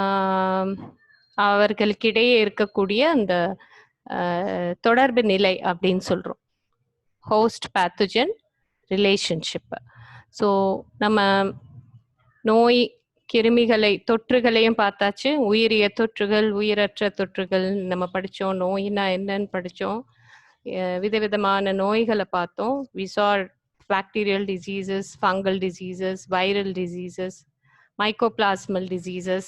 ஆம், அவர்களுக்கிடையே இருக்கக்கூடிய அந்த தொடர்பு நிலை அப்படின்னு சொல்றோம். Host pathogen relationship. ஸோ நம்ம நோய் கிருமிகளை தொற்றுகளையும் பார்த்தாச்சு. உயிரிய தொற்றுகள், உயிரற்ற தொற்றுகள் நம்ம படிச்சோம். நோயினா என்னன்னு படிச்சோம். விதவிதமான நோய்களை பார்த்தோம். We saw bacterial diseases, fungal diseases, viral diseases, mycoplasmal diseases.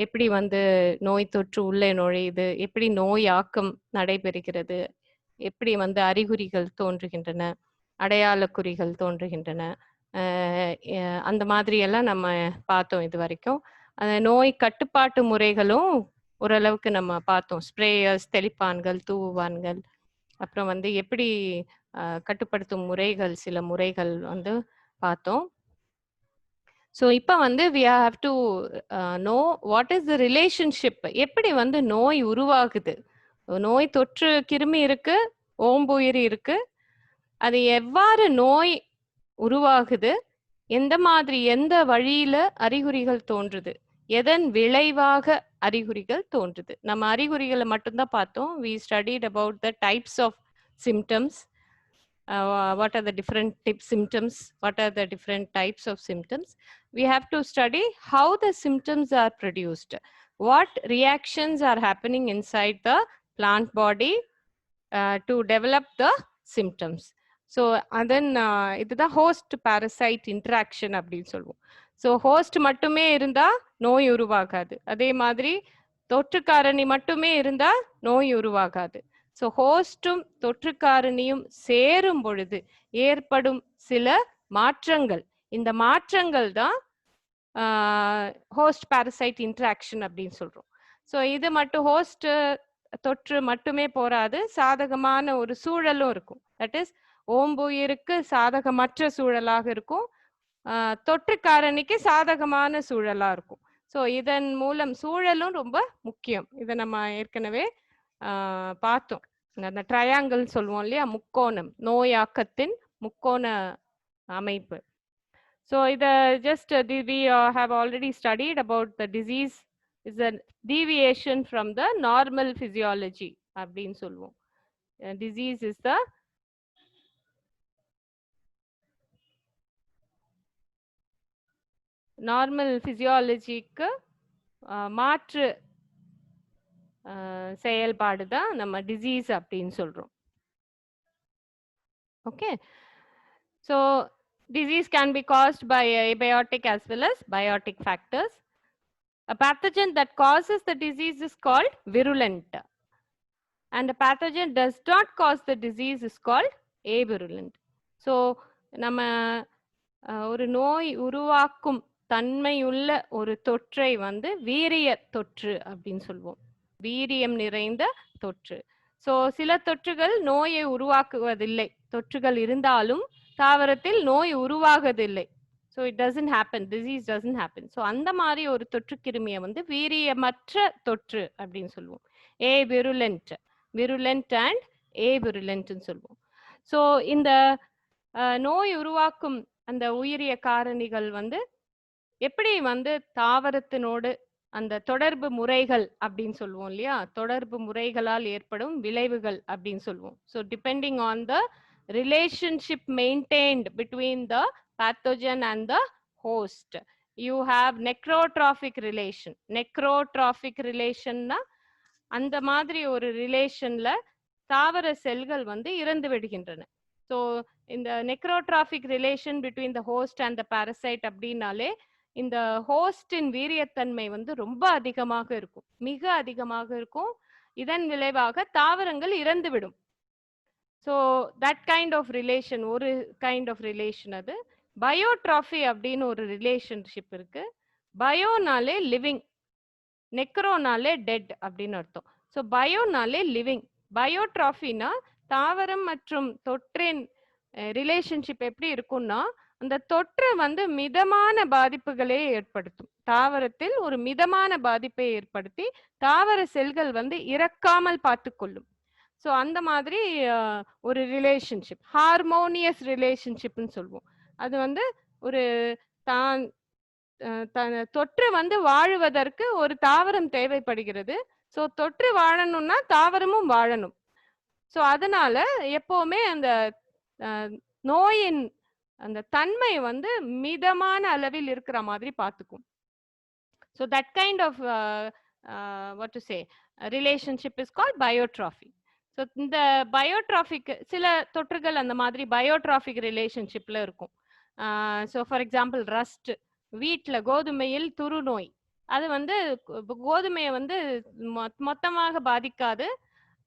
எப்படி வந்து நோய் தொற்று உள்ளே நுழையுது, எப்படி நோய் ஆக்கம் நடைபெறுகிறது, எப்படி வந்து அறிகுறிகள் தோன்றுகின்றன, அடையாள குறிகள் தோன்றுகின்றன, அந்த மாதிரி எல்லாம் நம்ம பார்த்தோம் இது வரைக்கும். அந்த நோய் கட்டுப்பாட்டு முறைகளும் ஓரளவுக்கு நம்ம பார்த்தோம். ஸ்ப்ரேயர்ஸ், தெளிப்பான்கள், தூவான்கள், அப்புறம் வந்து எப்படி கட்டுப்படுத்தும் முறைகள், சில முறைகள் வந்து பார்த்தோம். ஸோ இப்போ வந்து we have to know what is the relationship. எப்படி வந்து நோய் உருவாகுது, நோய் தொற்று கிருமி இருக்கு, ஓம்புயிரி இருக்கு, அது எவ்வாறு நோய் உருவாகுது, எந்த மாதிரி எந்த வழியில அறிகுறிகள் தோன்றுது, எதன் விளைவாக அறிகுறிகள் தோன்றுது. நம்ம அறிகுறிகளை மட்டும்தான் பார்த்தோம். we studied about the types of symptoms. What are the different symptoms, what are the different types of symptoms. We have to study how the symptoms are produced, what reactions are happening inside the plant body to develop the symptoms. So அதன் இதுதான் host parasite interaction அப்படின்னு சொல்லுவோம். So host மட்டுமே இருந்தா நோய் உருவாகாது. அதே மாதிரி தொற்றுக்காரணி மட்டுமே இருந்தா நோய் உருவாகாது. ஸோ ஹோஸ்டும் தொற்றுக்காரணியும் சேரும் பொழுது ஏற்படும் சில மாற்றங்கள், இந்த மாற்றங்கள் தான் ஹோஸ்ட் பாரசைட் இன்ட்ராக்ஷன் அப்படின்னு சொல்றோம். ஸோ இது மட்டும் ஹோஸ்ட் தொற்று மட்டுமே போராது, சாதகமான ஒரு சூழலும் இருக்கும். தட் இஸ் ஓம்புயிருக்கு சாதகமற்ற சூழலாக இருக்கும், தொற்று காரணிக்கு சாதகமான சூழலா இருக்கும். ஸோ இதன் மூலம் சூழலும் ரொம்ப முக்கியம். இதை நம்ம ஏற்கனவே பார்த்தோம். அந்த ட்ரையாங்கிள் சொல்லுவோம் இல்லையா, முக்கோணம், நோயாக்கத்தின் முக்கோண அமைப்பு. ஸோ இதை just we have already studied about the disease is a deviation from the normal physiology அப்படின்னு சொல்லுவோம். Disease is the நார்மல் பிசியாலஜிக்கு மாற்று செயல்பாடு தான் நம்ம டிசீஸ் அப்படின்னு சொல்றோம். Okay, so disease can be caused by abiotic as well as biotic factors. A pathogen that causes the disease is called virulent, and a pathogen does not cause the disease is called avirulent. So நம்ம ஒரு நோய் உருவாக்கும் தன்மையுள்ள ஒரு தொற்றை வந்து வீரிய தொற்று அப்படின்னு சொல்லுவோம். வீரியம் நிறைந்த தொற்று. ஸோ சில தொற்றுகள் நோயை உருவாக்குவதில்லை, தொற்றுகள் இருந்தாலும் தாவரத்தில் நோய் உருவாகுவதில்லை. So it doesn't happen, disease doesn't happen. So அந்த மாதிரி ஒரு தொற்று கிருமியை வந்து வீரியமற்ற தொற்று அப்படின்னு சொல்லுவோம். விருலென்ட், விருலென்ட் அண்ட் விருலென்ட்னு சொல்லுவோம். ஸோ இந்த நோய் உருவாக்கும் அந்த உயிரிய காரணிகள் வந்து எப்படி வந்து தாவரத்தினோடு அந்த தொடர்பு முறைகள் அப்படின்னு சொல்லுவோம் இல்லையா, தொடர்பு முறைகளால் ஏற்படும் விளைவுகள் அப்படின்னு சொல்லுவோம். So depending on the relationship maintained between the pathogen and the host, you have necrotrophic relation. necrotrophic relationனா அந்த மாதிரி ஒரு ரிலேஷன்ல தாவர செல்கள் வந்து இறந்து விடுகின்றன. ஸோ இந்த necrotrophic relation between the host and the parasite அப்படின்னாலே இந்த ஹோஸ்டின் வீரியத்தன்மை வந்து ரொம்ப அதிகமாக இருக்கும், மிக அதிகமாக இருக்கும். இதன் விளைவாக தாவரங்கள் இறந்து விடும். So that kind of relation, ஒரு கைண்ட் ஆஃப் ரிலேஷன் அது. பயோட்ராஃபி அப்படின்னு ஒரு ரிலேஷன்ஷிப் இருக்கு. பயோனாலே லிவிங், நெக்ரோனாலே டெட் அப்படின்னு அர்த்தம். ஸோ பயோனாலே லிவிங், பயோட்ராஃபினா தாவரம் மற்றும் தொற்றின் ரிலேஷன்ஷிப் எப்படி இருக்கும்னா, அந்த தொற்று வந்து மிதமான பாதிப்புகளே ஏற்படுத்தும். தாவரத்தில் ஒரு மிதமான பாதிப்பை ஏற்படுத்தி தாவர செல்கள் வந்து இறக்காமல் பார்த்துக்கொள்ளும். ஸோ அந்த மாதிரி ஒரு ரிலேஷன்ஷிப், ஹார்மோனியஸ் ரிலேஷன்ஷிப்னு சொல்லுவோம். அது வந்து ஒரு தான் தொற்று வந்து வாழுவதற்கு ஒரு தாவரம் தேவைப்படுகிறது. ஸோ தொற்று வாழணும்னா தாவரமும் வாழணும். ஸோ அதனால எப்பவுமே அந்த நோயின் அந்த தன்மை வந்து மிதமான அளவில் இருக்கிற மாதிரி பார்த்துக்கும். So that kind of what to say relationship is called biotrophy. So இந்த பயோட்ராஃபிக் சில தொற்றுகள் அந்த மாதிரி பயோட்ராஃபிக் ரிலேஷன்ஷிப்ல இருக்கும். ஸோ ஃபார் எக்ஸாம்பிள் ரஸ்ட், வீட்டில் கோதுமையில் துரு நோய், அது வந்து கோதுமையை வந்து மொத்தமாக பாதிக்காது.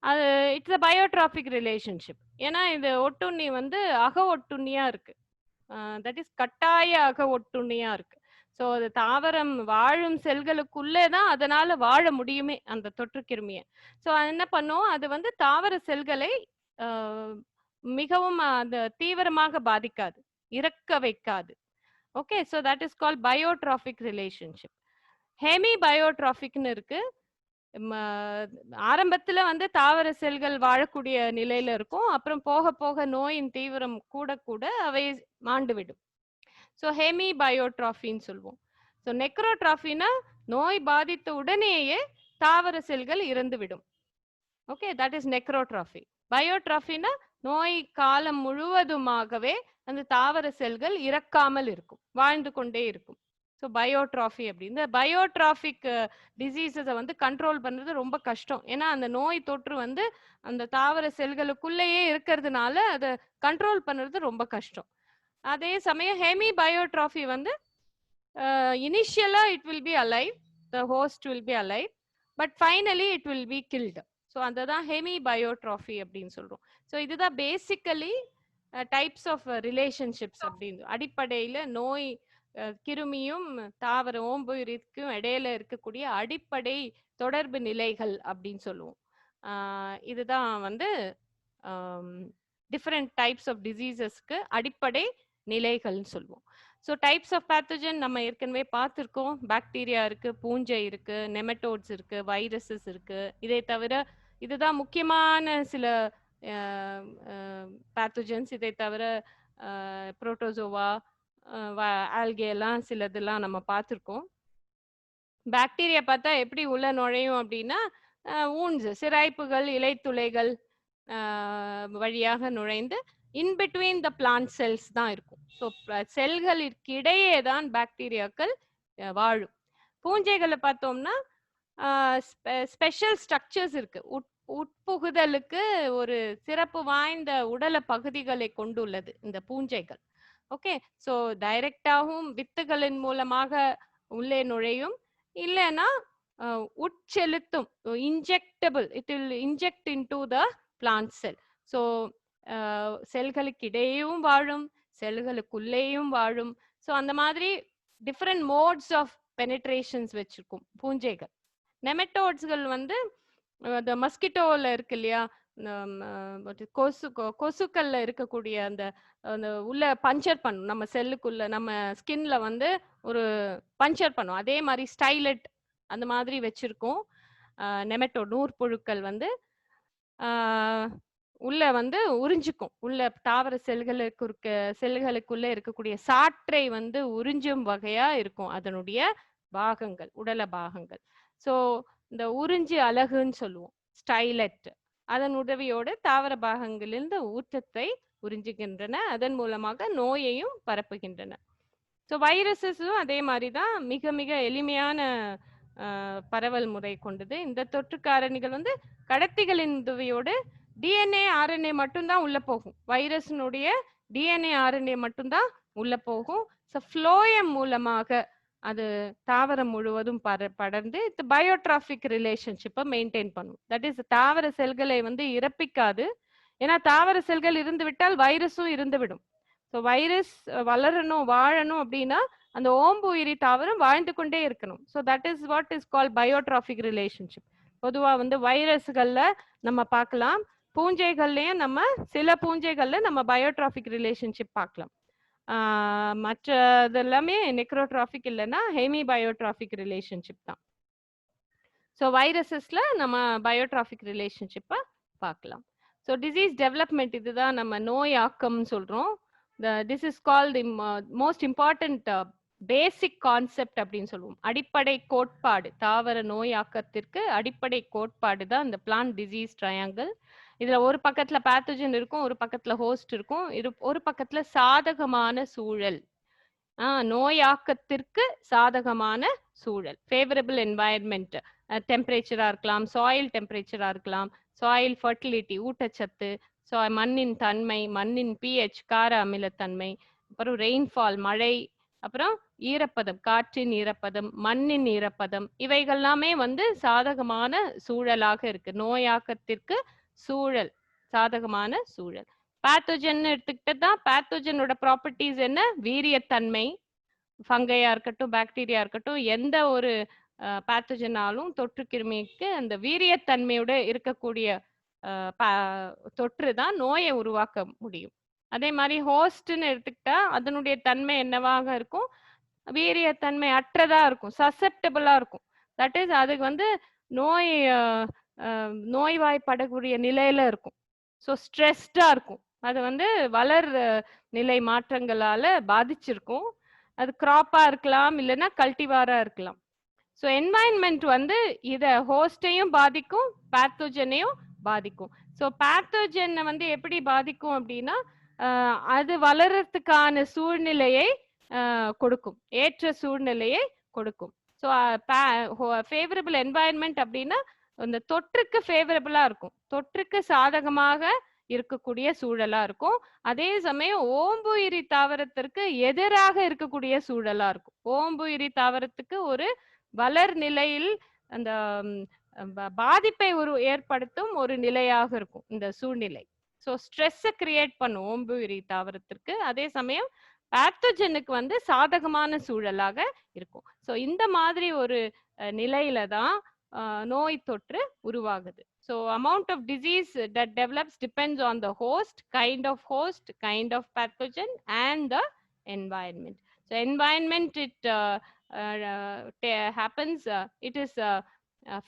அது இட்ஸ் அ பயோட்ராஃபிக் ரிலேஷன்ஷிப். ஏன்னா இது ஒட்டுண்ணி வந்து அக ஒட்டுண்ணியா இருக்கு. தட் இஸ் கட்டாய அக ஒட்டுண்ணியா இருக்கு. ஸோ அது தாவரம் வாழும் செல்களுக்குள்ளே தான் அதனால வாழ முடியுமே அந்த தொற்று கிருமியை. ஸோ என்ன பண்ணும், அது வந்து தாவர செல்களை மிகவும் அந்த தீவிரமாக பாதிக்காது, இறக்க வைக்காது. Okay, so that is call biotrophic relationship. Hemi பயோட்ராஃபிக்னு இருக்கு. ஆரம்பத்துல வந்து தாவர செல்கள் வாழக்கூடிய நிலையில இருக்கும். அப்புறம் போக போக நோயின் தீவிரம் கூட கூட அவை மாண்டு விடும். ஸோ ஹெமி பயோட்ராஃபின்னு சொல்லுவோம். ஸோ நெக்ரோட்ராஃபினா நோய் பாதித்த உடனேயே தாவர செல்கள் இறந்து விடும். Okay, that is necrotrophy. பயோட்ராஃபினா நோய் காலம் முழுவதுமாகவே அந்த தாவர செல்கள் இறக்காமல் இருக்கும், வாழ்ந்து கொண்டே இருக்கும். ஸோ பயோட்ராஃபி அப்படின்னு பயோட்ராஃபிக் டிசீசஸை வந்து கண்ட்ரோல் பண்ணுறது ரொம்ப கஷ்டம். ஏன்னா அந்த நோய் தொற்று வந்து அந்த தாவர செல்களுக்குள்ளேயே இருக்கிறதுனால அதை கண்ட்ரோல் பண்ணுறது ரொம்ப கஷ்டம். அதே சமயம் ஹெமி பயோட்ராஃபி வந்து இனிஷியலா it will be alive, the host will be alive, but finally it will be killed. So அதுதான் ஹெமி பயோட்ராஃபி அப்படின்னு சொல்றோம். ஸோ இதுதான் பேசிக்கலி டைப்ஸ் ஆஃப் ரிலேஷன்ஷிப்ஸ் அப்படின்னு. அடிப்படையில் நோய் கிருமியும் தாவர ஓம்புயிரிக்கும் இடையில இருக்கக்கூடிய அடிப்படை தொடர்பு நிலைகள் அப்படின்னு சொல்லுவோம். இதுதான் வந்து டிஃப்ரெண்ட் டைப்ஸ் ஆஃப் டிசீசஸ்க்கு அடிப்படை நிலைகள்னு சொல்லுவோம். ஸோ டைப்ஸ் ஆஃப் பேத்தோஜன் நம்ம ஏற்கனவே பார்த்துருக்கோம். பாக்டீரியா இருக்கு, பூஞ்சை இருக்கு, நெமட்டோட்ஸ் இருக்கு, வைரஸஸ் இருக்கு. இதை தவிர இதுதான் முக்கியமான சில பேத்தோஜன்ஸ். இதை தவிர புரோட்டோசோவா, ஆல்கே எல்லாம் சிலதெல்லாம் நம்ம பார்த்துருக்கோம். பாக்டீரியா பார்த்தா எப்படி உள்ள நுழையும் அப்படின்னா, ஊன்ஸ், சிராய்ப்புகள், இலைத்துளைகள் வழியாக நுழைந்து இன்பிட்வீன் த பிளான்ட் செல்ஸ் தான் இருக்கும். ஸோ செல்களுக்கு இடையே தான் பாக்டீரியாக்கள் வாழும். பூஞ்சைகளை பார்த்தோம்னா ஸ்பெஷல் ஸ்ட்ரக்சர்ஸ் இருக்கு. உட்புகுதலுக்கு ஒரு சிறப்பு வாய்ந்த உடல பகுதிகளை கொண்டுள்ளது இந்த பூஞ்சைகள். ஓகே, ஸோ டைரக்டாகவும் வித்துகளின் மூலமாக உள்ளே நுழையும், இல்லைன்னா உட்செலுத்தும், injectable, it will inject into the plant cell. So செல்களுக்கு இடையேயும் வாழும், செல்களுக்குள்ளேயும் வாழும். ஸோ அந்த மாதிரி டிஃப்ரெண்ட் மோட்ஸ் ஆஃப் பெனிட்ரேஷன்ஸ் வச்சிருக்கும் பூஞ்சைகள். நெமட்டோட்ஸ்கள் வந்து இந்த மஸ்கிட்டோவில் இருக்கு இல்லையா, கொசுக்கள்ல இருக்கக்கூடிய அந்த உள்ள பஞ்சர் பண்ணும், நம்ம செல்லுக்குள்ள நம்ம ஸ்கின்ல வந்து ஒரு பஞ்சர் பண்ணும். அதே மாதிரி ஸ்டைலட் அந்த மாதிரி வச்சிருக்கோம். நெமட்டோ நூற்புழுக்கள் வந்து உள்ள வந்து உறிஞ்சிக்கும். உள்ள தாவர செல்களுக்குள்ள இருக்கக்கூடிய சாற்றை வந்து உறிஞ்சும் வகையா இருக்கும் அதனுடைய பாகங்கள், உடல பாகங்கள். ஸோ இந்த உறிஞ்சி அலகுன்னு சொல்லுவோம், ஸ்டைலட். அதன் உதவியோடு தாவர பாகங்களிலிருந்து ஊட்டத்தை உறிஞ்சுகின்றன, அதன் மூலமாக நோயையும் பரப்புகின்றன. ஸோ வைரஸஸும் அதே மாதிரி தான், மிக மிக எளிமையான பரவல் முறை கொண்டது. இந்த தொற்று காரணிகள் வந்து கடத்திகளின் உதவியோடு டிஎன்ஏ ஆர்என்ஏ மட்டும்தான் உள்ள போகும். வைரஸினுடைய டிஎன்ஏ ஆர்என்ஏ மட்டும்தான் உள்ள போகும். ஸோ ஃப்ளோயம் மூலமாக அது தாவரம் முழுவதும் படர்ந்து பயோட்ராஃபிக் ரிலேஷன்ஷிப்பை மெயின்டைன் பண்ணும். தட் இஸ் தாவர செல்களை வந்து இறப்பிக்காது. ஏன்னா தாவர செல்கள் இருந்து விட்டால் வைரஸும் இருந்து விடும். ஸோ வைரஸ் வளரணும், வாழணும் அப்படின்னா அந்த ஓம்பு உயிரி தாவரம் வாழ்ந்து கொண்டே இருக்கணும். So that is what is call biotrophic relationship. பொதுவாக வந்து வைரஸ்கள்ல நம்ம பார்க்கலாம், பூஞ்சைகள்லயும் நம்ம சில பூஞ்சைகள்ல நம்ம பயோட்ராஃபிக் ரிலேஷன்ஷிப் பார்க்கலாம். மற்றது எல்லாமே நெக்ரோட்ராஃபிக் இல்லைன்னா ஹெமி பயோட்ராஃபிக் ரிலேஷன்ஷிப் தான். ஸோ வைரஸஸ்ல நம்ம பயோட்ராஃபிக் ரிலேஷன்ஷிப்பை பார்க்கலாம். ஸோ டிசீஸ் டெவலப்மெண்ட், இதுதான் நம்ம நோய் ஆக்கம்னு சொல்றோம். This is called the most important basic concept அப்படின்னு சொல்லுவோம். அடிப்படை கோட்பாடு, தாவர நோயாக்கத்திற்கு அடிப்படை கோட்பாடு தான் இந்த பிளான்ட் டிசீஸ் ட்ரையாங்கிள். இதுல ஒரு பக்கத்துல பேத்தோஜன் இருக்கும், ஒரு பக்கத்துல ஹோஸ்ட் இருக்கும், ஒரு பக்கத்துல சாதகமான சூழல், நோயாக்கத்திற்கு சாதகமான சூழல், ஃபேவரபிள் என்வாயர்மெண்ட், டெம்பரேச்சரா இருக்கலாம், சாயில் டெம்பரேச்சரா இருக்கலாம், சாயில் ஃபர்டிலிட்டி ஊட்டச்சத்து, மண்ணின் தன்மை, மண்ணின் பிஹெச் கார அமிலத்தன்மை, அப்புறம் ரெயின்ஃபால் மழை, அப்புறம் ஈரப்பதம், காற்றின் ஈரப்பதம், மண்ணின் ஈரப்பதம், இவைகள்லாமே வந்து சாதகமான சூழலாக இருக்கு. நோயாக்கத்திற்கு சூழல், சாதகமான சூழல். பேத்தோஜன் எடுத்துக்கிட்டா பேத்தோஜனோட ப்ராப்பர்ட்டிஸ் என்ன? வீரியத்தன்மை, ஃபங்கையா இருக்கட்டும், பாக்டீரியா இருக்கட்டும், எந்த ஒரு பேத்தோஜனாலும் தொற்று கிருமிக்கு அந்த வீரியத்தன்மையோட இருக்கக்கூடிய தொற்று தான் நோயை உருவாக்க முடியும். அதே மாதிரி ஹோஸ்ட்னு எடுத்துக்கிட்டா அதனுடைய தன்மை என்னவாக இருக்கும்? வீரியத்தன்மை அற்றதா இருக்கும், சசெப்டபிளா இருக்கும். தட் இஸ் அதுக்கு வந்து நோய் நோய்வாய்ப்படக்கூடிய நிலையில இருக்கும். ஸோ ஸ்ட்ரெஸ்டா இருக்கும். அது வந்து வளர் நிலை மாற்றங்களால பாதிச்சிருக்கும். அது கிராப்பா இருக்கலாம், இல்லைன்னா கல்டிவாரா இருக்கலாம். ஸோ என்வாயன்மெண்ட் வந்து இத ஹோஸ்டையும் பாதிக்கும், பேத்தோஜனையும் பாதிக்கும். ஸோ பேத்தோஜனை வந்து எப்படி பாதிக்கும் அப்படின்னா, அது வளர்றதுக்கான சூழ்நிலையை கொடுக்கும், ஏற்ற சூழ்நிலையை கொடுக்கும். ஸோ ஃபேவரபிள் என்வாயன்மெண்ட் அப்படின்னா அந்த தொற்றுக்கு ஃபேவரபிளா இருக்கும், தொற்றுக்கு சாதகமாக இருக்கக்கூடிய சூழலா இருக்கும். அதே சமயம் ஓம்புயிரி தாவரத்திற்கு எதிராக இருக்கக்கூடிய சூழலா இருக்கும். ஓம்புயிரி தாவரத்துக்கு ஒரு வளர் நிலையில் அந்த பாதிப்பை ஏற்படுத்தும் ஒரு நிலையாக இருக்கும் இந்த சூழ்நிலை. ஸோ ஸ்ட்ரெஸ்ஸை கிரியேட் பண்ணும் ஓம்புயிரி தாவரத்திற்கு. அதே சமயம் பேத்தோஜனுக்கு வந்து சாதகமான சூழலாக இருக்கும். ஸோ இந்த மாதிரி ஒரு நிலையில தான் நோய் தொற்று உருவாகுது. So amount of disease that develops depends on the host, kind of pathogen and the environment. So environment, it happens, it is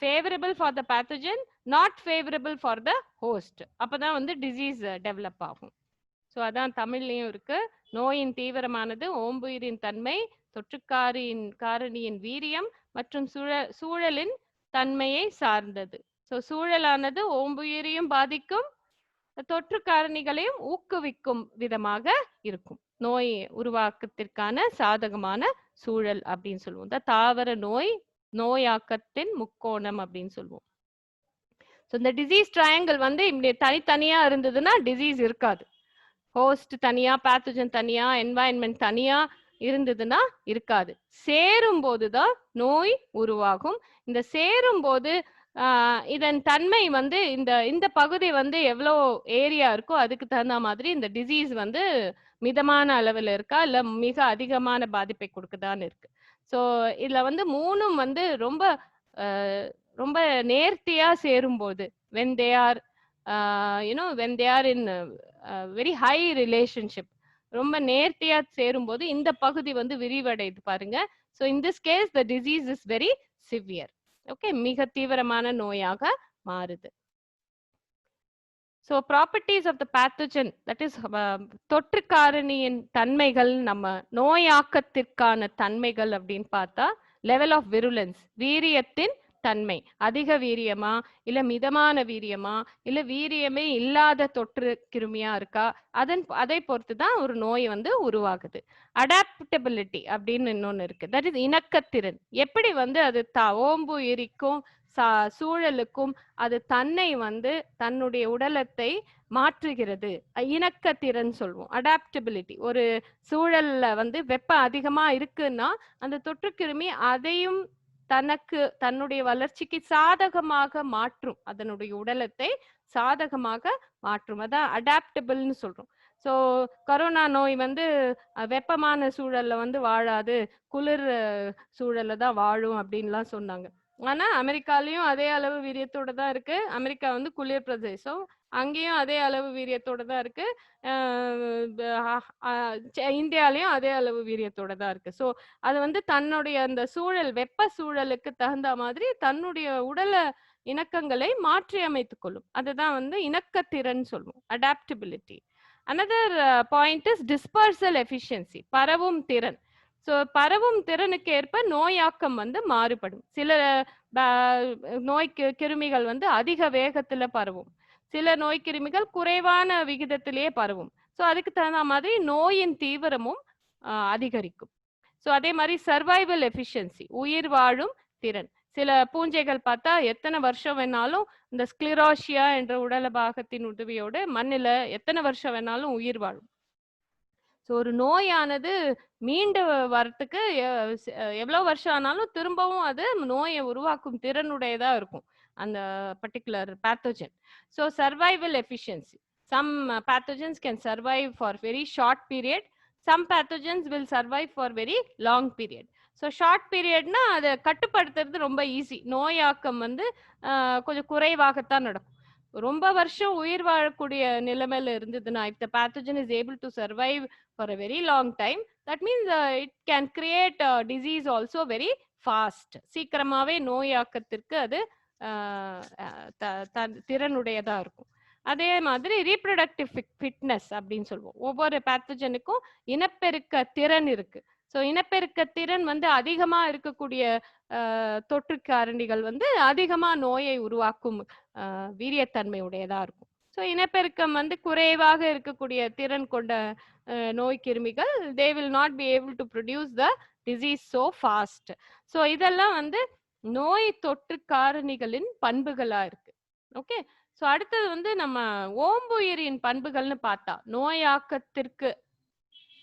favorable for the pathogen, not favorable for the host. அப்பதான் வந்து disease develop ஆகும். So அதான் தமிழ்லையும் இருக்கு. நோயின் தீவிரமானது, ஓம்புயிரின் தன்மை, காரணியின் வீரியம் மற்றும் சூழலின் தன்மையை சார்ந்தது. ஸோ சூழலானது ஓம்புயிரையும் பாதிக்கும், தொற்று காரணிகளையும் ஊக்குவிக்கும் விதமாக இருக்கும். நோய் உருவாக்கத்திற்கான சாதகமான சூழல் அப்படின்னு சொல்லுவோம். தாவர நோயாக்கத்தின் முக்கோணம் அப்படின்னு சொல்லுவோம். ஸோ இந்த டிசீஸ் ட்ரையாங்கிள் வந்து இப்படி தனித்தனியா இருந்ததுன்னா டிசீஸ் இருக்காது. ஹோஸ்ட் தனியா, பேத்தோஜன் தனியா, என்வாயன்மெண்ட் தனியா இருந்ததுன்னா இருக்காது. சேரும் போதுதான் நோய் உருவாகும். இந்த சேரும் போது இதன் தன்மை வந்து இந்த பகுதி வந்து எவ்வளோ ஏரியா இருக்கோ அதுக்கு தகுந்த மாதிரி இந்த டிசீஸ் வந்து மிதமான அளவில் இருக்கா இல்ல மிக அதிகமான பாதிப்பை கொடுக்குதான்னு இருக்கு. ஸோ இதுல வந்து மூணும் வந்து ரொம்ப ரொம்ப நேர்த்தியா சேரும்போது, when they are in very high relationship, ரொம்ப நேர்த்தியா சேரும்போது இந்த பகுதி வந்து விரிவடைது பாருங்க. So in this case the disease is very severe. Okay, மிக தீவிரமான நோயாக மாறுது. So properties of the pathogen, that is தொற்று காரணியின் தன்மைகள், நம்ம நோயாக்கத்திற்கான தன்மைகள் அப்படின்னு பார்த்தா, லெவல் ஆஃப் விருலன்ஸ், வீரியத்தின் தன்மை, அதிக வீரியமா இல்ல மிதமான வீரியமா இல்ல வீரியமே இல்லாத தொற்று கிருமியா இருக்கா, அதை பொறுத்து தான் ஒரு நோய் வந்து உருவாகுது. அடாப்டபிலிட்டி அப்படின்னு இன்னொன்னு இருக்கு, தட் இஸ் இணக்கத்திறன். எப்படி வந்து அது ஓம்புயிரிக்கும் சூழலுக்கும் அது தன்னை வந்து தன்னுடைய உடலத்தை மாற்றுகிறது, இணக்கத்திறன் சொல்லுவோம். அடாப்டபிலிட்டி, ஒரு சூழல்ல வந்து வெப்பம் அதிகமா இருக்குன்னா அந்த தொற்றுக்கிருமி அதையும் தன்னுடைய வளர்ச்சிக்கு சாதகமாக மாற்றும், அதனுடைய உடலத்தை சாதகமாக மாற்றும். அதான் அடாப்டபிள்னு சொல்றோம். ஸோ கொரோனா நோய் வந்து வெப்பமான சூழல்ல வந்து வாழாது, குளிர் சூழல்ல தான் வாழும் அப்படின்லாம் சொன்னாங்க. ஆனா அமெரிக்காலையும் அதே அளவு வீரியத்தோட தான் இருக்கு. அமெரிக்கா வந்து குளிர் பிரதேசம், அங்கேயும் அதே அளவு வீரியத்தோட தான் இருக்கு. இந்தியாலையும் அதே அளவு வீரியத்தோட தான் இருக்கு. ஸோ அது வந்து தன்னுடைய அந்த சூழல், வெப்ப சூழலுக்கு தகுந்த மாதிரி தன்னுடைய உடல இணக்கங்களை மாற்றி அமைத்துக் கொள்ளும். அதுதான் வந்து இணக்கத்திறன் சொல்லுவோம், adaptability. Another point is dispersal efficiency, பரவும் திறன். ஸோ பரவும் திறனுக்கு ஏற்ப நோயாக்கம் வந்து மாறுபடும். சில கிருமிகள் வந்து அதிக வேகத்துல பரவும். சில நோய் கிருமிகள் குறைவான விகிதத்திலேயே பரவும். ஸோ அதுக்கு தகுந்த மாதிரி நோயின் தீவிரமும் அதிகரிக்கும். ஸோ அதே மாதிரி சர்வைவல் எஃபிஷியன்சி, உயிர் வாழும் திறன். சில பூஞ்சைகள் பார்த்தா எத்தனை வருஷம் வேணாலும் இந்த ஸ்க்ளிரோஷியா என்ற உடல பாகத்தின் உதவியோடு மண்ணில எத்தனை வருஷம் வேணாலும் உயிர் வாழும். ஸோ ஒரு நோயானது மீண்டு வரத்துக்கு எவ்வளவு வருஷம் ஆனாலும் திரும்பவும் அது நோயை உருவாக்கும் திறனுடையதா இருக்கும் அந்த particular pathogen. So survival efficiency, some pathogens can survive for very short period, some pathogens will survive for very long period. So short பீரியட்னா அதை கட்டுப்படுத்துறது ரொம்ப ஈஸி. நோயாக்கம் வந்து கொஞ்சம் குறைவாகத்தான் நடக்கும். ரொம்ப வருஷம் உயிர் வாழக்கூடிய நிலைமையில இருந்ததுன்னா, if the pathogen is able to survive for a very long time, that means it can create disease also very fast. சீக்கிரமாவே நோயாக்கத்திற்கு அது திறனுடையதா இருக்கும். அதே மாதிரி ரீப்ரொடக்டிவ் ஃபிட்னஸ் அப்படின்னு சொல்லுவோம். ஒவ்வொரு பேத்தோஜனுக்கும் இனப்பெருக்க திறன் இருக்கு. ஸோ இனப்பெருக்க திறன் வந்து அதிகமா இருக்கக்கூடிய தொற்று காரணிகள் வந்து அதிகமா நோயை உருவாக்கும் வீரியத்தன்மை உடையதா இருக்கும். ஸோ இனப்பெருக்கம் வந்து குறைவாக இருக்கக்கூடிய திறன் கொண்ட நோய் கிருமிகள் they will not be able to produce the disease so fast. So இதெல்லாம் வந்து நோய் தொற்று காரணிகளின் பண்புகளா இருக்கு. ஓகே. ஸோ அடுத்தது வந்து நம்ம ஓம்புயிரின் பண்புகள்னு பார்த்தா நோயாக்கத்திற்கு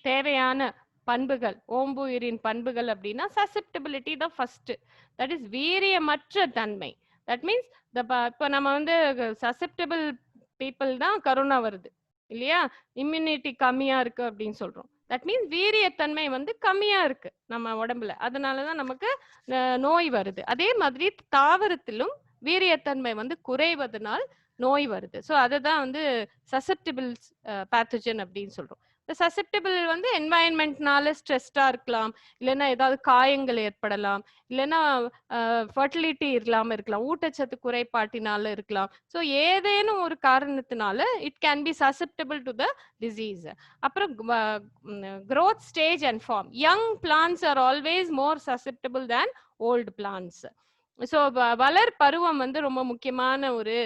தேவையான பண்புகள், ஓம்புயிரின் பண்புகள் அப்படின்னா சசெப்டிபிலிட்டி தான் ஃபர்ஸ்ட். தட் இஸ் வீரியமற்ற தன்மை. தட் மீன்ஸ் இப்போ நம்ம வந்து சசெப்டபிள் பீப்புள் தான் கரோனா வருது இல்லையா, இம்யூனிட்டி கம்மியா இருக்கு அப்படின்னு சொல்றோம். தட் மீன்ஸ் வீரியத்தன்மை வந்து கம்மியா இருக்கு நம்ம உடம்புல, அதனாலதான் நமக்கு நோய் வருது. அதே மாதிரி தாவரத்திலும் வீரியத்தன்மை வந்து குறைவதனால் நோய் வருது. ஸோ அதுதான் வந்து சசெப்டிபிள் பேத்தோஜன் அப்படின்னு சொல்றோம். சசெப்டிபிள் வந்து என்வாயன்மெண்ட்னால ஸ்ட்ரெஸ்டா இருக்கலாம், இல்லைன்னா ஏதாவது காயங்கள் ஏற்படலாம், இல்லைன்னா ஃபர்டிலிட்டி இல்லாம இருக்கலாம், ஊட்டச்சத்து குறைபாட்டினால இருக்கலாம். ஸோ ஏதேனும் ஒரு காரணத்தினால it can be susceptible to the disease. அப்புறம் growth stage and form, young plants are always more susceptible than old plants. So வளர் பருவம் வந்து ரொம்ப முக்கியமான ஒரு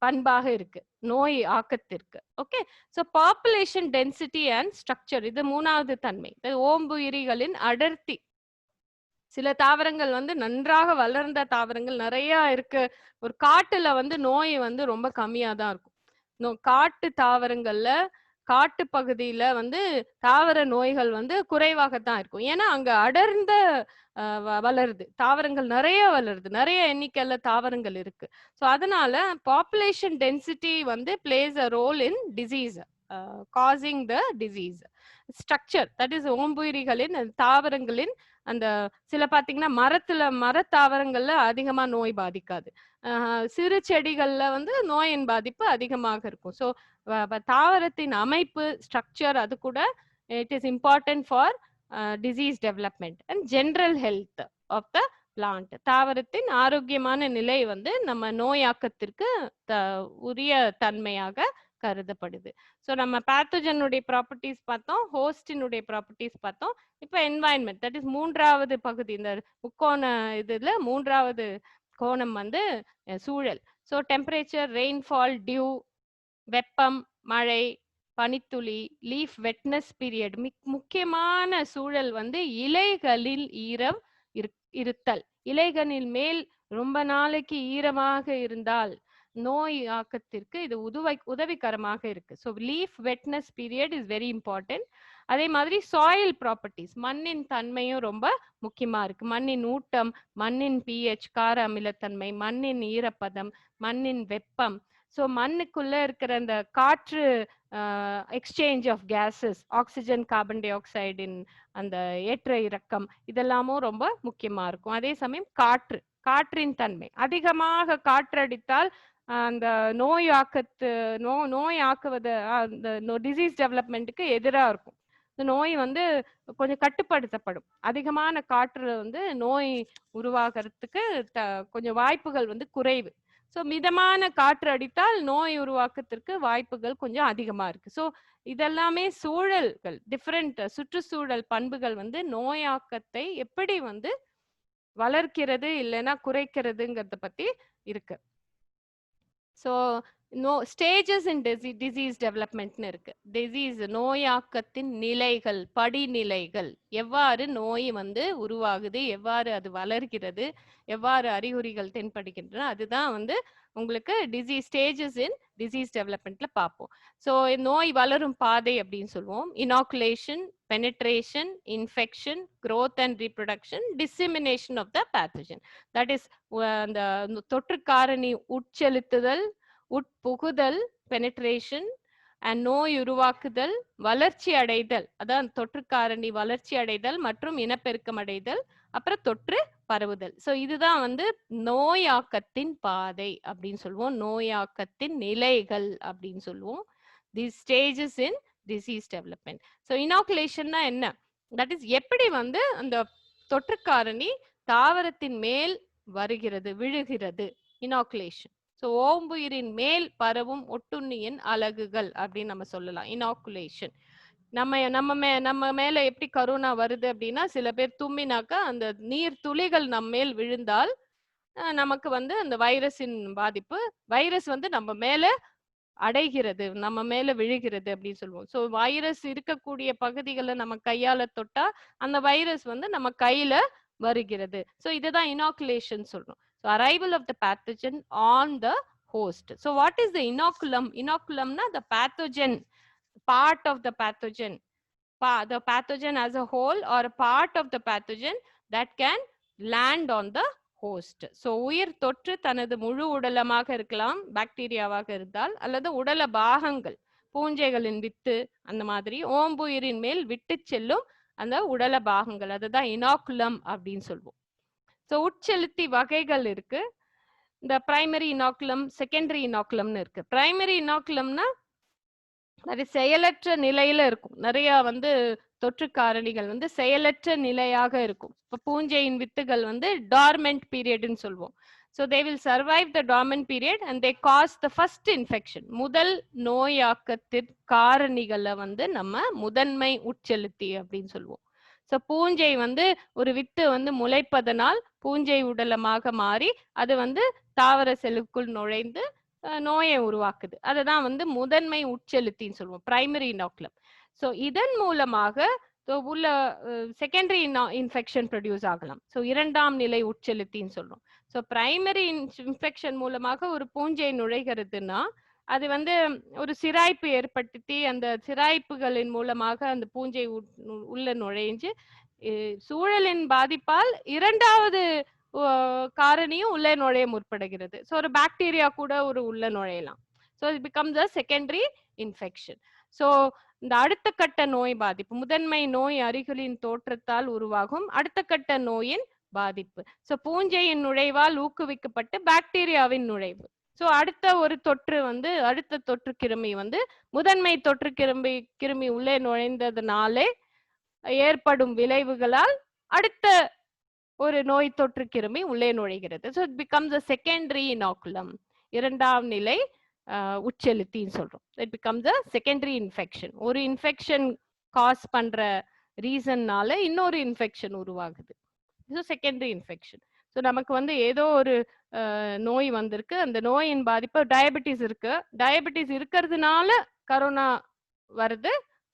பண்பாக இருக்கு நோய் ஆக்கத்திற்கு. Okay. So population density and structure, இது மூணாவது தன்மை. ஓம்புயிரிகளின் அடர்த்தி. சில தாவரங்கள் வந்து நன்றாக வளர்ந்த தாவரங்கள் நிறைய இருக்கு. ஒரு காட்டுல வந்து நோய் வந்து ரொம்ப கம்மியா தான் இருக்கும். காட்டு தாவரங்கள்ல காட்டு பகுதியில வந்து தாவர நோய்கள் வந்து குறைவாகத்தான் இருக்கும். ஏன்னா அங்க அடர்ந்த வளருது, தாவரங்கள் நிறைய வளருது, நிறைய எண்ணிக்கையில தாவரங்கள் இருக்கு. ஸோ அதனால பாப்புலேஷன் டென்சிட்டி வந்து plays a role in disease, causing the disease. Structure, that is ஓம்புயிரிகளின் தாவரங்களின் அந்த சில பாத்தீங்கன்னா மரத்தாவரங்கள்ல அதிகமா நோய் பாதிக்காது, சிறு செடிகள்ல வந்து நோயின் பாதிப்பு அதிகமாக இருக்கும். ஸோ தாவரத்தின் அமைப்பு, ஸ்ட்ரக்சர், அது கூட it is important for disease development and general health of the plant. தாவரத்தின் ஆரோக்கியமான நிலை வந்து நம்ம நோயாக்கத்திற்கு உரிய தன்மையாக கருதப்படுது. ஸோ நம்ம பேத்தோஜனுடைய ப்ராப்பர்ட்டிஸ் பார்த்தோம், ஹோஸ்டினுடைய ப்ராப்பர்ட்டிஸ் பார்த்தோம். இப்போ என்வாயன்மெண்ட், தட் இஸ் மூன்றாவது பகுதி. இந்த முக்கோண இதுல மூன்றாவது கோணம் வந்து சூழல். ஸோ டெம்பரேச்சர், ரெயின்ஃபால், டியூ, வெப்பம், மழை, பனித்துளி, லீஃப் வெட்னஸ் பீரியட். முக்கியமான சூழல் வந்து இலைகளில் ஈரம் இருத்தல். இலைகளில் மேல் ரொம்ப நாளைக்கு ஈரமாக இருந்தால் நோய் ஆக்கத்திற்கு இது உதவிகரமாக இருக்கு. So leaf wetness period is very important. அதே மாதிரி சாயில் ப்ராப்பர்ட்டிஸ், மண்ணின் தன்மையும் ரொம்ப முக்கியமா இருக்கு. மண்ணின் ஊட்டம், மண்ணின் pH, கார அமிலத்தன்மை, மண்ணின் ஈரப்பதம், மண்ணின் வெப்பம். ஸோ மண்ணுக்குள்ள இருக்கிற அந்த காற்று exchange of gases, oxygen, carbon டை ஆக்சைடின் அந்த ஏற்ற இறக்கம், இதெல்லாமும் ரொம்ப முக்கியமா இருக்கும். அதே சமயம் காற்றின் தன்மை, அதிகமாக காற்றடித்தால் அந்த நோய் ஆக்குவது அந்த டிசீஸ் டெவலப்மெண்ட்டுக்கு எதிராக இருக்கும். நோய் வந்து கொஞ்சம் கட்டுப்படுத்தப்படும். அதிகமான காற்று வந்து நோய் உருவாகிறதுக்கு கொஞ்சம் வாய்ப்புகள் வந்து குறைவு. ஸோ மிதமான காற்று அடித்தால் நோய் உருவாக்கத்திற்கு வாய்ப்புகள் கொஞ்சம் அதிகமா இருக்கு. ஸோ இதெல்லாமே சூழல்கள், டிஃப்ரெண்ட் சுற்றுச்சூழல் பண்புகள் வந்து நோயாக்கத்தை எப்படி வந்து வளர்க்கிறது இல்லைன்னா குறைக்கிறதுங்கிறத பத்தி இருக்கு. ஸோ ஸ்டேஜஸ் இன் டிசீஸ் டெவலப்மெண்ட்னு இருக்கு. டிசீஸ் நோயாக்கத்தின் நிலைகள், படிநிலைகள், எவ்வாறு நோய் வந்து உருவாகுது, எவ்வாறு அது வளர்கிறது, எவ்வாறு அறிகுறிகள் தென்படுகின்றன, அதுதான் வந்து உங்களுக்கு ஸ்டேஜஸ் இன் டிசீஸ் டெவலப்மெண்ட்ல பார்ப்போம். ஸோ நோய் வளரும் பாதை அப்படின்னு சொல்லுவோம். Inoculation, penetration, infection, growth and reproduction, dissemination of the pathogen. That is அந்த தொற்று காரணி உட்செலுத்துதல், உட்புகுதல், பெனிட்ரேஷன், அண்ட் நோய் உருவாக்குதல், வளர்ச்சி அடைதல், அதான் தொற்று காரணி வளர்ச்சி அடைதல் மற்றும் இனப்பெருக்கம் அடைதல், அப்புறம் தொற்று பரவுதல். ஸோ இதுதான் வந்து நோயாக்கத்தின் பாதை அப்படின்னு சொல்லுவோம். நோயாக்கத்தின் நிலைகள் அப்படின்னு சொல்லுவோம். these stages in disease development. So இனாகுலேஷன்னா என்ன? தட் இஸ் எப்படி வந்து அந்த தொற்று காரணி தாவரத்தின் மேல் வருகிறது, விழுகிறது, இனாகுலேஷன். ஸோ ஓம்புயிரின் மேல் பரவும் ஒட்டுண்ணியின் அலகுகள் அப்படின்னு நம்ம சொல்லலாம், இனாகுலேஷன். நம்ம மேல எப்படி கரோனா வருது அப்படின்னா, சில பேர் தும்மினாக்கா அந்த நீர் துளிகள் நம்ம மேல் விழுந்தால் நமக்கு வந்து அந்த வைரஸின் பாதிப்பு, வைரஸ் வந்து நம்ம மேல அடைகிறது, நம்ம மேல விழுகிறது அப்படின்னு சொல்லுவோம். ஸோ வைரஸ் இருக்கக்கூடிய பகுதிகளை நம்ம கையால தொட்டா அந்த வைரஸ் வந்து நம்ம கையில வருகிறது. ஸோ இதுதான் இனாகுலேஷன் சொல்றோம். So arrival of the pathogen on the host. So what is the inoculum? Inoculumna the pathogen, part of the pathogen, the pathogen as a whole or a part of the pathogen that can land on the host. So உயிர் தொற்று தனது முழு உடலமாக இருக்கலாம், பாக்டீரியாவாக இருந்தால், அல்லது உடல பாகங்கள், பூஞ்சைகளின் with, அந்த மாதிரி ஓம்புயிரின் மேல் விட்டு செல்லும் அந்த உடல பாகங்கள், அதுதான் இனாகுலம் அப்படின்னு சொல்லுவோம். ஸோ உட்செலுத்தி வகைகள் இருக்கு. இந்த பிரைமரி இனாகுலம், செகண்டரி இனாகுலம்னு இருக்கு. பிரைமரி இனாகுலம்னா அது செயலற்ற நிலையில இருக்கும். நிறைய வந்து தொற்று காரணிகள் வந்து செயலற்ற நிலையாக இருக்கும். இப்ப பூஞ்சையின் வித்துகள் வந்து டார்மெண்ட் பீரியட்னு சொல்லுவோம். So they will survive the dormant period and they cause the first infection. முதல் நோயாக்கத்தின் காரணிகளை வந்து நம்ம முதன்மை உட்செலுத்தி அப்படின்னு சொல்லுவோம். ஸோ பூஞ்சை வந்து ஒரு வித்து வந்து முளைப்பதனால் பூஞ்சை உடலமாக மாறி அது வந்து தாவர செல்லுக்குள் நுழைந்து நோயை உருவாக்குது. அதுதான் வந்து முதன்மை உட்செலுத்தின்னு சொல்லுவோம், பிரைமரி இனாகுலம். ஸோ இதன் மூலமாக உள்ள செகண்டரி இன்ஃபெக்ஷன் ப்ரொடியூஸ் ஆகலாம். ஸோ இரண்டாம் நிலை உட்செலுத்தின்னு சொல்றோம். ஸோ பிரைமரி இன்ஃபெக்ஷன் மூலமாக ஒரு பூஞ்சை நுழைகிறதுனா அது வந்து ஒரு சிராய்ப்பு ஏற்படுத்தி அந்த சிராய்ப்புகளின் மூலமாக அந்த பூஞ்சை உள்ள நுழைஞ்சு சூழலின் பாதிப்பால் இரண்டாவது காரணியும் உள்ளே நுழைய முற்படுகிறது. ஸோ ஒரு பாக்டீரியா கூட ஒரு உள்ள நுழையலாம். So it becomes a secondary infection. So இந்த அடுத்த கட்ட நோய் பாதிப்பு, முதன்மை நோய் அறிகுறியின் தோற்றத்தால் உருவாகும் அடுத்த கட்ட நோயின் பாதிப்பு. ஸோ பூஞ்சையின் நுழைவால் ஊக்குவிக்கப்பட்டு பாக்டீரியாவின் நுழைவு. ஸோ அடுத்த ஒரு தொற்று வந்து அடுத்த தொற்று கிருமி வந்து முதன்மை தொற்று கிருமி உள்ளே நுழைந்ததுனாலே ஏற்படும் விளைவுகளால் அடுத்த ஒரு நோய் தொற்று கிருமி உள்ளே நுழைகிறது. So it becomes a secondary inoculum, இரண்டாம் நிலை உட்செலுத்தின்னு சொல்றோம். It becomes a secondary infection. ஒரு இன்ஃபெக்ஷன் காஸ் பண்ற ரீசன்னால இன்னொரு இன்ஃபெக்ஷன் உருவாகுது. So secondary infection. ஸோ நமக்கு வந்து ஏதோ ஒரு நோய் வந்திருக்கு, அந்த நோயின் பாதிப்பு டயபெட்டிஸ் இருக்கு, டயபெட்டிஸ் இருக்கிறதுனால கரோனா வருது,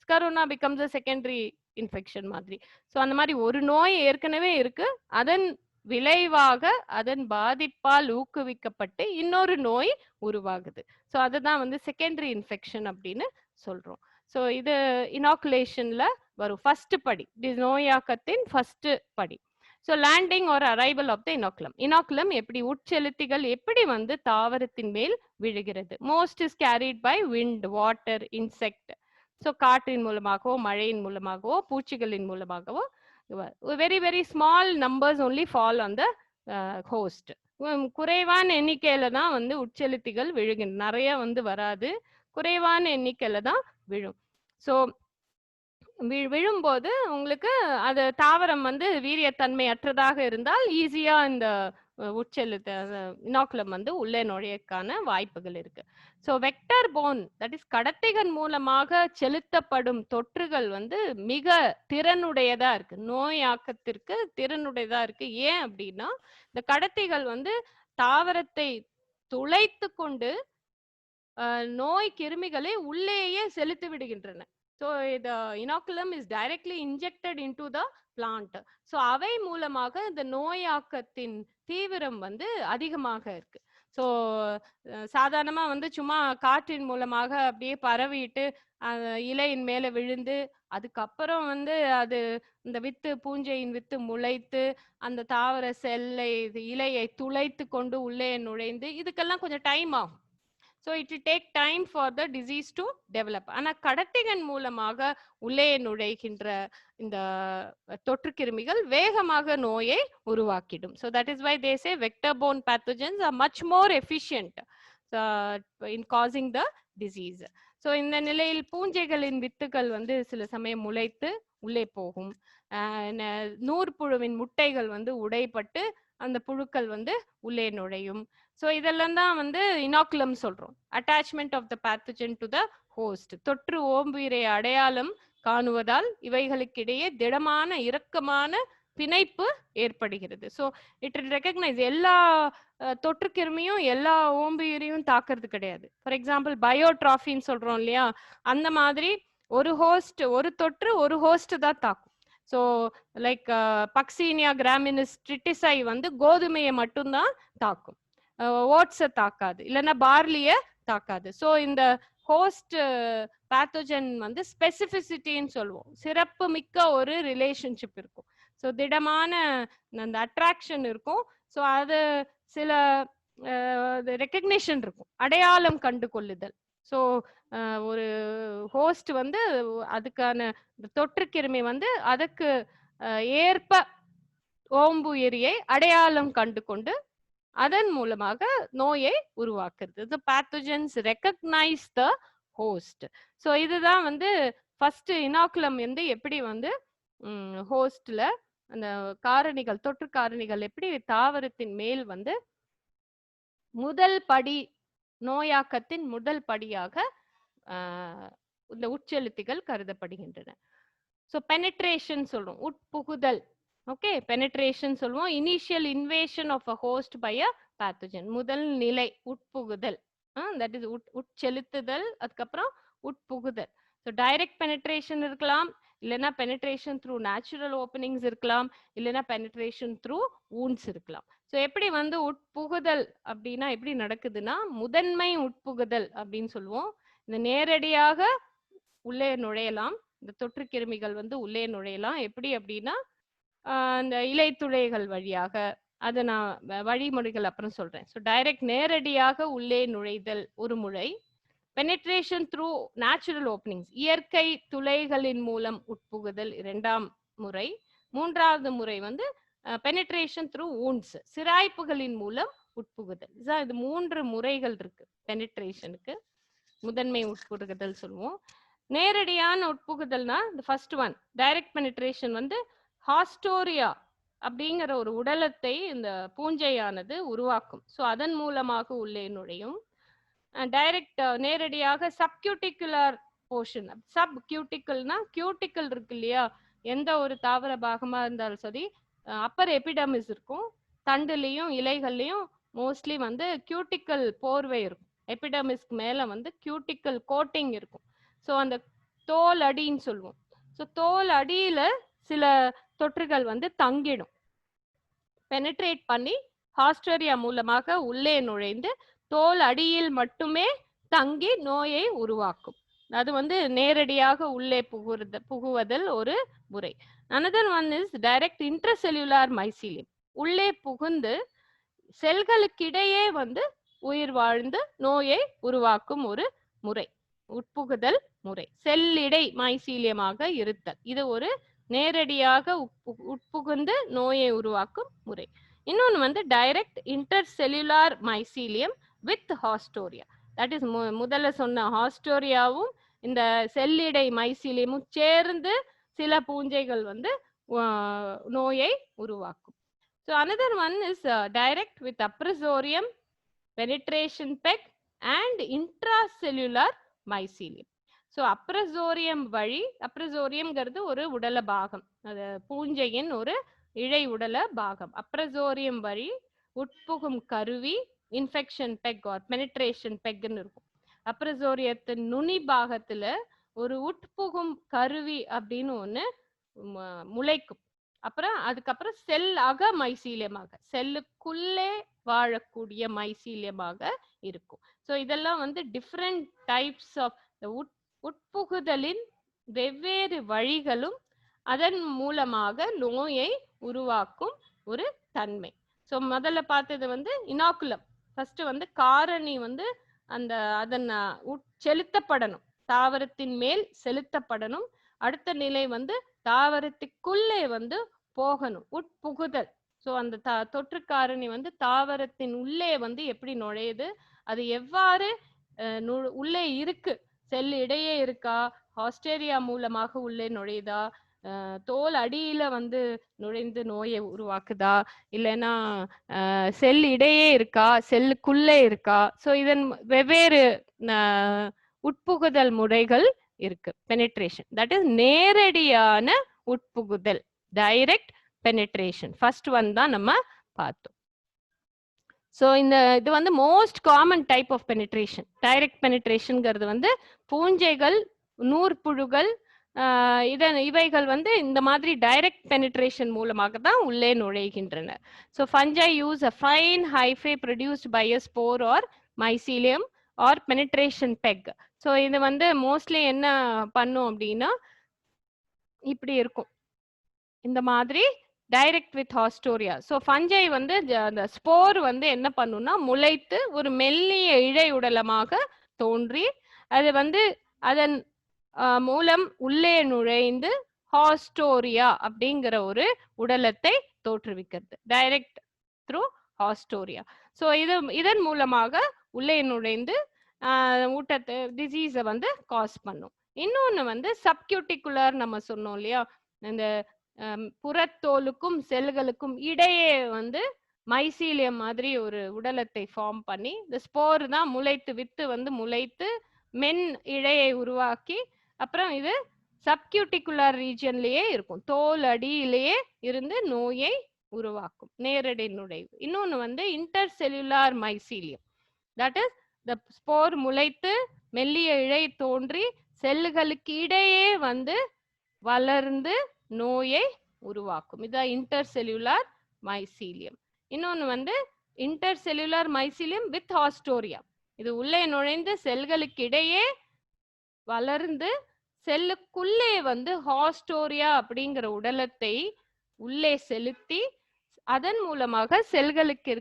corona becomes a secondary infection மாதிரி. ஸோ அந்த மாதிரி ஒரு நோய் ஏற்கனவே இருக்கு, அதன் விளைவாக அதன் பாதிப்பால் ஊக்குவிக்கப்பட்டு இன்னொரு நோய் உருவாகுது. ஸோ அதுதான் வந்து செகண்டரி இன்ஃபெக்ஷன் அப்படின்னு சொல்றோம். ஸோ இது இனாகுலேஷன்ல வரும் ஃபர்ஸ்ட் படி, நோயாக்கத்தின் ஃபர்ஸ்ட் படி. ஸோ லேண்டிங் ஒரு arrival of the inoculum. Inoculum எப்படி உட்செலுத்திகள் எப்படி வந்து தாவரத்தின் மேல் விழுகிறது. Most is carried by wind, water, insect. So காற்றின் மூலமாகவோ மழையின் மூலமாகவோ பூச்சிகளின் மூலமாகவோ very very small numbers only fall on the host. குறைவான எண்ணிக்கையில தான் வந்து உட்செலுத்திகள் விழுகின்றன, நிறைய வந்து வராது, குறைவான எண்ணிக்கையில தான் விழும். ஸோ விழும்போது உங்களுக்கு அது தாவரம் வந்து வீரியத்தன்மை அற்றதாக இருந்தால் ஈஸியா இந்த உட்செலுத்த இனாக்குலம் வந்து உள்ளே நுழையக்கான வாய்ப்புகள் இருக்கு. So vector phone that is கடத்திகள் மூலமாக செலுத்தப்படும் தொற்றுகள் வந்து மிக திறனுடையதா இருக்கு, நோயாக்கத்திற்கு திறனுடையதா இருக்கு. ஏன் அப்படின்னா இந்த கடத்திகள் வந்து தாவரத்தை துளைத்து கொண்டு நோய் கிருமிகளை உள்ளேயே செலுத்தி விடுகின்றன. So the inoculum is directly injected into the plant. So அவை மூலமாக இந்த நோயாக்கத்தின் தீவிரம் வந்து அதிகமாக இருக்கு. ஸோ சாதாரணமா வந்து சும்மா காற்றின் மூலமாக அப்படியே பரவிட்டு இலையின் மேல விழுந்து அதுக்கப்புறம் வந்து அது இந்த வித்து பூஞ்சையின் வித்து முளைத்து அந்த தாவர செல்லை இலையை துளைத்து கொண்டு உள்ளே நுழைந்து இதுக்கெல்லாம் கொஞ்சம் டைம் ஆகும். So it will take time for the disease to develop. ஆனா கடத்திகள் மூலமாக உள்ளே நுழைகின்ற இந்த தொற்று கிருமிகள் வேகமாக நோயை உருவாக்கிடும். So that is why they say vector borne pathogens are much more efficient in causing the disease. So இந்த நிலையில் பூஞ்சைகளின் வித்துகள் வந்து சில சமயம் முளைத்து உள்ளே போகும். நூற்புழுவின் முட்டைகள் வந்து உடைப்பட்டு அந்த புழுக்கள் வந்து உள்ளே நுழையும். ஸோ இதெல்லாம் தான் வந்து இனாக்குலம் சொல்றோம். Attachment of the pathogen to the host. தொற்று ஓம்புயிரை அடையாளம் காணுவதால் இவைகளுக்கிடையே திடமான இறுக்கமான பிணைப்பு ஏற்படுகிறது. ஸோ இட் ரெகக்னைஸ் எல்லா தொற்று கிருமியும் எல்லா ஓம்புயிரையும் தாக்குறது கிடையாது. ஃபார் எக்ஸாம்பிள் பயோட்ராஃபின்னு சொல்றோம் இல்லையா, அந்த மாதிரி ஒரு ஹோஸ்ட் ஒரு தொற்று ஒரு ஹோஸ்ட் தான் தாக்கும். ஸோ லைக் பக்சீனியா கிராமினிஸ் ட்ரிட்டிசை வந்து கோதுமையை மட்டும்தான் தாக்கும், ஓட்ஸை தாக்காது, இல்லைன்னா பார்லிய தாக்காது. ஸோ இந்த ஹோஸ்ட் பேத்தோஜன் வந்து ஸ்பெசிபிசிட்டின்னு சொல்லுவோம், சிறப்பு மிக்க ஒரு ரிலேஷன்ஷிப் இருக்கும். ஸோ திடமான அந்த அட்ராக்ஷன் இருக்கும். ஸோ அது சில ரெக்கக்னிஷன் இருக்கும், அடையாளம் கண்டு கொள்ளுதல். ஸோ ஒரு ஹோஸ்ட் வந்து அதுக்கான தொற்று கிருமி வந்து அதுக்கு ஏற்ப ஓம்புயிரியை அடையாளம் கண்டு கொண்டு அதன் மூலமாக நோயை உருவாக்குறது. The pathogens recognize the host. So இதுதான் வந்து ஃபர்ஸ்ட் இனாக்குலம் வந்து எப்படி வந்து ஹோஸ்ட்ல அந்த காரணிகள் தொற்று காரணிகள் எப்படி தாவரத்தின் மேல் வந்து முதல் படி நோயாக்கத்தின் முதல் படியாக இந்த உட்செலுத்திகள் கருதப்படுகின்றன. ஸோ பெனிட்ரேஷன் சொல்றோம், உட்புகுதல். ஓகே, பெனிட்ரேஷன் சொல்லுவோம். Initial invasion of a host by a pathogen, முதல் நிலை உட்புகுதல், தட் இஸ் உட்செலுத்துதல், அதுக்கப்புறம் உட்புகுதல். ஸோ டைரக்ட் பெனிட்ரேஷன் இருக்கலாம், இல்லைன்னா பெனிட்ரேஷன் த்ரூ நேச்சுரல் ஓப்பனிங்ஸ் இருக்கலாம், இல்லைன்னா பெனிட்ரேஷன் த்ரூ வூண்ட்ஸ் இருக்கலாம். ஸோ எப்படி வந்து உட்புகுதல் அப்படின்னா எப்படி நடக்குதுன்னா, முதன்மை உட்புகுதல் அப்படின்னு சொல்லுவோம். இந்த நேரடியாக உள்ளே நுழையலாம், இந்த தொற்று கிருமிகள் வந்து உள்ளே நுழையலாம். எப்படி அப்படின்னா அந்த இலைத்துளைகள் வழியாக, அதை நான் வழிமுறைகள் அப்புறம் சொல்றேன். ஸோ டைரக்ட் நேரடியாக உள்ளே நுழைதல் ஒரு முறை. பெனிட்ரேஷன் த்ரூ நேச்சுரல் ஓப்பனிங்ஸ், இயற்கை துளைகளின் மூலம் உட்புகுதல் இரண்டாம் முறை. மூன்றாவது முறை வந்து பெனிட்ரேஷன் த்ரூ வூண்ட்ஸ், சிராய்ப்புகளின் மூலம் உட்புகுதல். இது 3 முறைகள் இருக்கு பெனிட்ரேஷனுக்கு. முதன்மை உட்புகுதல் சொல்லுவோம். நேரடியான உட்புகுதல்னா இந்த ஃபர்ஸ்ட் ஒன் டைரக்ட் பெனிட்ரேஷன் வந்து ஹாஸ்டோரியா அப்படிங்கிற ஒரு உடலத்தை இந்த பூஞ்சையானது உருவாக்கும். ஸோ அதன் மூலமாக உள்ளே நுழையும். டைரக்ட் நேரடியாக சப்கியூட்டிகுலர் போர்ஷன், சப் கியூட்டிக்கல்னா கியூட்டிக்கல் இருக்கு இல்லையா, எந்த ஒரு தாவர பாகமா இருந்தாலும் சரி அப்பர் எபிடமிஸ் இருக்கும், தண்டுலையும் இலைகள்லையும் மோஸ்ட்லி வந்து கியூட்டிக்கல் போர்வை இருக்கும், எபிடமிஸ்க்கு மேல வந்து கியூட்டிக்கல் கோட்டிங் இருக்கும். ஸோ அந்த தோல் அடின்னு சொல்லுவோம். ஸோ தோல் அடியில சில தொற்றுகள் வந்து தங்கிடும், பெனிட்ரேட் பண்ணி ஹாஸ்டோரியா மூலமாக உள்ளே நுழைந்து தோல் அடியில் மட்டுமே தங்கி நோயை உருவாக்கும். அது வந்து நேரடியாக உள்ளே புகுவதல் ஒரு முறை. another one is direct intracellular mycelium, உள்ளே புகுந்து செல்களுக்கிடையே வந்து உயிர் வாழ்ந்து நோயை உருவாக்கும் ஒரு முறை, உட்புகுதல் முறை. செல்லிடை மைசீலியமாக இருத்தல், இது ஒரு நேரடியாக உட்புகுந்து நோயை உருவாக்கும் முறை. இன்னொன்று வந்து direct intercellular mycelium with ஹாஸ்டோரியா, that is முதல்ல சொன்ன ஹாஸ்டோரியாவும் இந்த செல்லிடை மைசீலியமும் சேர்ந்து சில பூஞ்சைகள் வந்து நோயை உருவாக்கும். So another one is direct with apresorium, penetration peg and intracellular mycelium. So appressorium வழி, அப்ரசோரியம்ங்கிறது ஒரு உடல பாகம், அது பூஞ்சையின் ஒரு இழை உடல பாகம். அப்ரசோரியம் வழி உட்புகும் கருவி இன்ஃபெக்ஷன் பெக் ஆர் பெனிட்ரேஷன் பெக்னு இருக்கும். அப்ரசோரியத்தின் நுனி பாகத்துல ஒரு உட்புகும் கருவி அப்படின்னு ஒண்ணு முளைக்கும். அப்புறம் அதுக்கப்புறம் செல் அக மைசீலியமாக, செல்லுக்குள்ளே வாழக்கூடிய மைசீலியமாக இருக்கும். ஸோ இதெல்லாம் வந்து டிஃப்ரெண்ட் டைப்ஸ் ஆஃப் உட்புகுதலின் வெவ்வேறு வழிகளும் அதன் மூலமாக நோயை உருவாக்கும் ஒரு தன்மை. ஸோ முதல்ல பார்த்தது வந்து இனாக்குலம். ஃபர்ஸ்ட் வந்து காரணி வந்து அதன் செலுத்தப்படணும், தாவரத்தின் மேல் செலுத்தப்படணும். அடுத்த நிலை வந்து தாவரத்துக்குள்ளே வந்து போகணும், உட்புகுதல். ஸோ அந்த தொற்று காரணி வந்து தாவரத்தின் உள்ளே வந்து எப்படி நுழையுது, அது எவ்வாறு உள்ளே இருக்கு, செல் இடையே இருக்கா, ஹாஸ்டேரியா மூலமாக உள்ளே நுழையுதா, தோல் அடியில வந்து நுழைந்து நோயை உருவாக்குதா, இல்லைன்னா செல் இடையே இருக்கா, செல்லுக்குள்ளே இருக்கா. ஸோ இதன் வெவ்வேறு உட்புகுதல் முறைகள் இருக்கு. பெனிட்ரேஷன், தட் இஸ் நேரடியான உட்புகுதல், டைரக்ட் பெனிட்ரேஷன். ஃபர்ஸ்ட் ஒன் தான் நம்ம பார்த்தோம். ஸோ இது வந்து most common type of penetration. Direct பெனிட்ரேஷன்ங்கிறது வந்து பூஞ்சைகள், நூற்புழுகள், இவைகள் வந்து இந்த மாதிரி டைரக்ட் பெனிட்ரேஷன் மூலமாக தான் உள்ளே நுழைகின்றன. So fungi use a fine hyphae produced by a spore or mycelium or penetration peg. So இது வந்து மோஸ்ட்லி என்ன பண்ணும் அப்படின்னா இப்படி இருக்கும், இந்த மாதிரி டைரக்ட் வித் ஹாஸ்டோரியா. ஸோ ஃபஞ்சை வந்து அந்த ஸ்போர் வந்து என்ன பண்ணும்னா முளைத்து ஒரு மெல்லிய இழை உடலமாக தோன்றி அது வந்து அதன் மூலம் உள்ளே நுழைந்து ஹாஸ்டோரியா அப்படிங்கிற ஒரு உடலத்தை தோற்றுவிக்கிறது, டைரக்ட் த்ரூ ஹாஸ்டோரியா. ஸோ இதன் மூலமாக உள்ளே நுழைந்து ஊட்டத்தை டிசீஸை வந்து காஸ் பண்ணும். இன்னொன்று வந்து சப்கியூட்டிகுலர், நம்ம சொன்னோம் இல்லையா, இந்த புறத்தோலுக்கும் செல்களுக்கும் இடையே வந்து மைசீலியம் மாதிரி ஒரு உடலத்தை ஃபார்ம் பண்ணி இந்த ஸ்போர் தான் முளைத்து, வித்து வந்து முளைத்து மென் இழையை உருவாக்கி அப்புறம் இது சப்கியூட்டிகுலர் ரீஜன்லயே இருக்கும், தோல் அடியிலேயே இருந்து நோயை உருவாக்கும், நேரடி நுழைவு. இன்னொன்று வந்து intercellular mycelium, that is the spore முளைத்து மெல்லிய இழை தோன்றி செல்லுகளுக்கு இடையே வந்து வளர்ந்து நோயை உருவாக்கும். இதுதான் இன்டர்செல்லுலார் மைசீலியம். இன்னொன்று வந்து இன்டர்செல்லுலார் மைசீலியம் வித் ஹாஸ்டோரியா, இது உள்ளே நுழைந்து செல்களுக்கு இடையே வளர்ந்து செல்லுக்குள்ளே வந்து ஹாஸ்டோரியா அப்படிங்கிற உடலத்தை உள்ளே செலுத்தி அதன் மூலமாக செல்களுக்கு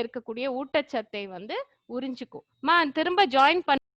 இருக்கக்கூடிய ஊட்டச்சத்தை வந்து உறிஞ்சிக்கும். திரும்ப ஜாயின்